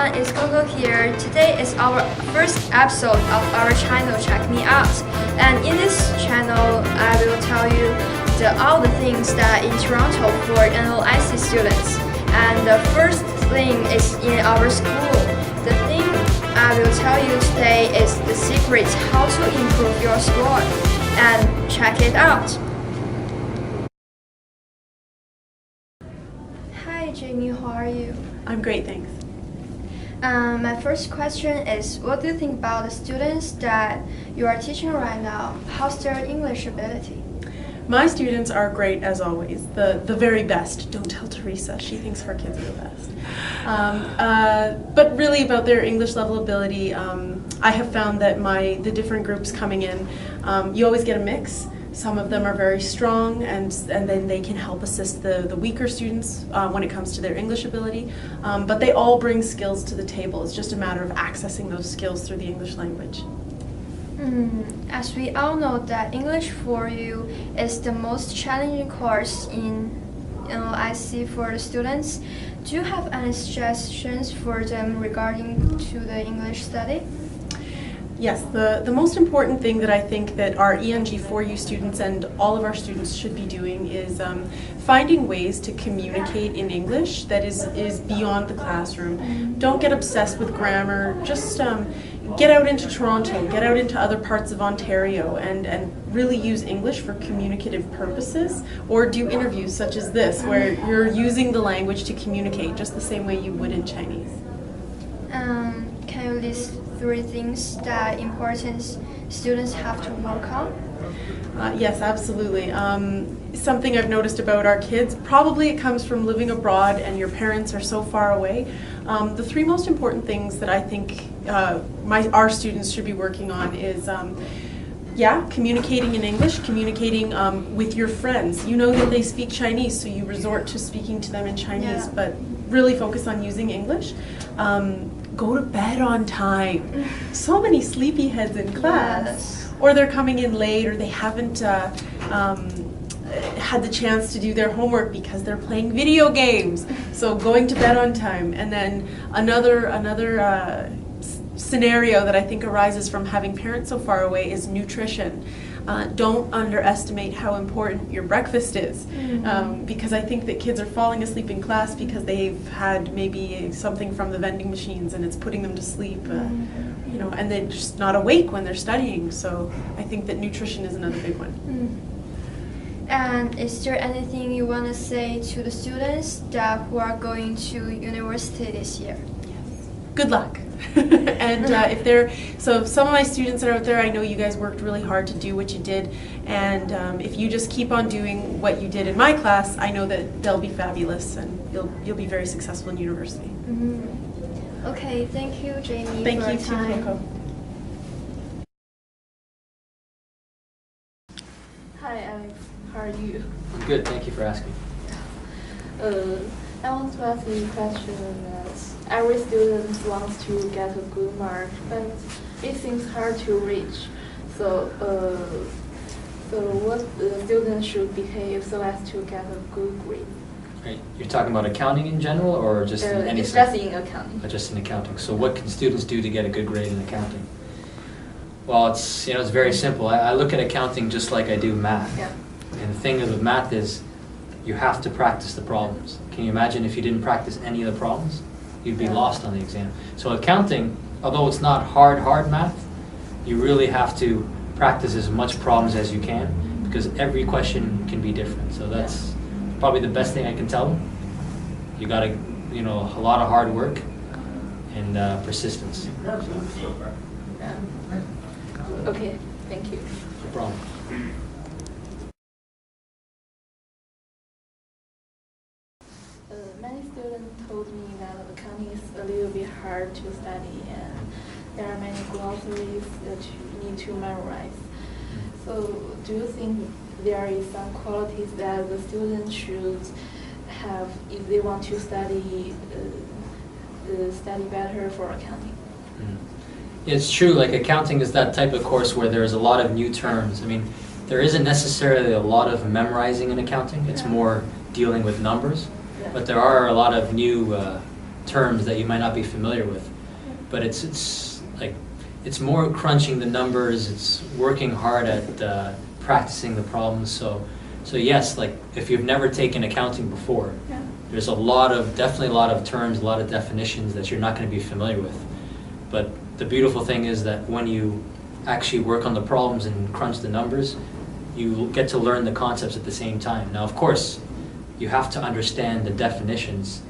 everyone, it's Coco here. Today is our first episode of our channel Check Me Out. And in this channel, I will tell you all the things that in Toronto for NOIC students. And the first thing is in our school. The thing I will tell you today is the secret how to improve your score. And check it out. Hi Jamie, how are you? I'm great, thanks. My first question is, what do you think about the students that you are teaching right now? How's their English ability? My students are great as always, the very best. Don't tell Teresa, she thinks her kids are the best. But really about their English level ability, I have found that the different groups coming in, you always get a mix. Some of them are very strong and then they can help assist the weaker students when it comes to their English ability. But they all bring skills to the table. It's just a matter of accessing those skills through the English language. As we all know that English for you is the most challenging course in NOIC for the students. Do you have any suggestions for them regarding to the English study? Yes, the most important thing that I think that our ENG4U students and all of our students should be doing is finding ways to communicate in English that is beyond the classroom. Don't get obsessed with grammar, just get out into Toronto, get out into other parts of Ontario and really use English for communicative purposes, or do interviews such as this where you're using the language to communicate just the same way you would in Chinese. Can you list 3 things that important students have to work on? Yes, absolutely. Something I've noticed about our kids, probably it comes from living abroad and your parents are so far away. The 3 most important things that I think our students should be working on is communicating in English, communicating with your friends. You know that they speak Chinese, so you resort to speaking to them in Chinese, but really focus on using English. Go to bed on time. So many sleepy heads in class, or they're coming in late, or they haven't had the chance to do their homework because they're playing video games. So going to bed on time. And then another scenario that I think arises from having parents so far away is nutrition. Don't underestimate how important your breakfast is, because I think that kids are falling asleep in class because they've had maybe something from the vending machines and it's putting them to sleep, and they're just not awake when they're studying. So I think that nutrition is another big one. And is there anything you want to say to the students who are going to university this year? Yes. Good luck. And so some of my students that are out there, I know you guys worked really hard to do what you did, and if you just keep on doing what you did in my class, I know that they'll be fabulous and you'll be very successful in university. Okay, thank you, Jamie. Thank for you your too, time. Coco. Hi Alex, how are you? I'm good, thank you for asking. I want to ask you a question that every student wants to get a good mark, but it seems hard to reach. So what students should behave so as to get a good grade? Right. You're talking about accounting in general, or just in any it's just in accounting. Just in accounting. So what can students do to get a good grade in accounting? Well, it's very simple. I look at accounting just like I do math. Yeah. And the thing with math is you have to practice the problems. Can you imagine if you didn't practice any of the problems? You'd be lost on the exam. So accounting, although it's not hard math, you really have to practice as much problems as you can, because every question can be different. So that's probably the best thing I can tell them. You got to, a lot of hard work and persistence. Okay, thank you. No problem. Many students told me that accounting is a little bit hard to study and there are many glossaries that you need to memorize. So do you think there is some qualities that the students should have if they want to study better for accounting? It's true, like accounting is that type of course where there's a lot of new terms. I mean, there isn't necessarily a lot of memorizing in accounting. It's more dealing with numbers. But there are a lot of new terms that you might not be familiar with. But it's like, it's more crunching the numbers, it's working hard at practicing the problems. So yes, like if you've never taken accounting before, Yeah. there's definitely a lot of terms, a lot of definitions that you're not going to be familiar with. But the beautiful thing is that when you actually work on the problems and crunch the numbers, you get to learn the concepts at the same time. Now, of course, you have to understand the definitions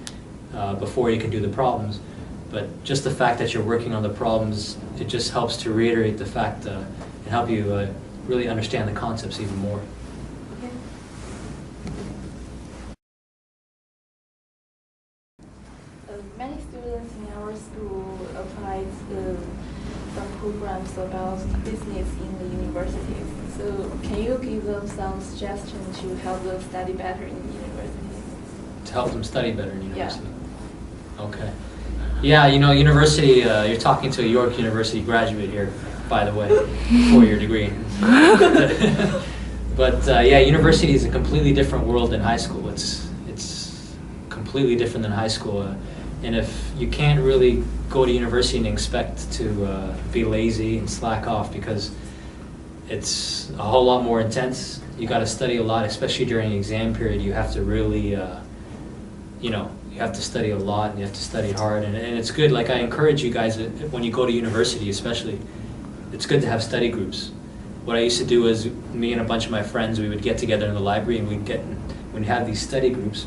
before you can do the problems. But just the fact that you're working on the problems, it just helps to reiterate the fact and help you really understand the concepts even more. Many students in our school applied some programs about business in the universities. So can you give them some suggestions to help them study better in the university? To help them study better in university? Yeah. Okay. Yeah, you know, university, you're talking to a York University graduate here, by the way, for your degree. But yeah, university is a completely different world than high school. It's completely different than high school. And if you can't really go to university and expect to be lazy and slack off, because it's a whole lot more intense. You got to study a lot, especially during exam period. You have to really, you know, you have to study a lot and you have to study hard. And it's good, like I encourage you guys, when you go to university especially, it's good to have study groups. What I used to do is, me and a bunch of my friends, we would get together in the library and we'd have these study groups.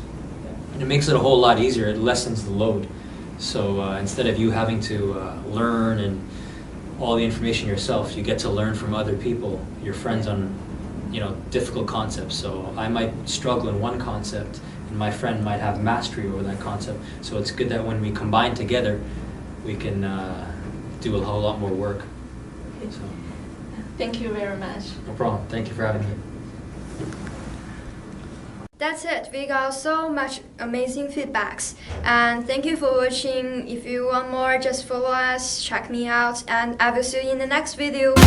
And it makes it a whole lot easier, it lessens the load. So instead of you having to learn and all the information yourself, you get to learn from other people, your friends, on, you know, difficult concepts. So I might struggle in one concept and my friend might have mastery over that concept. So it's good that when we combine together, we can do a whole lot more work. So, Thank you very much. no problem. Thank you for having me. That's it. We got so much amazing feedbacks. And thank you for watching. If you want more, just follow us, check me out, and I will see you in the next video. Bye!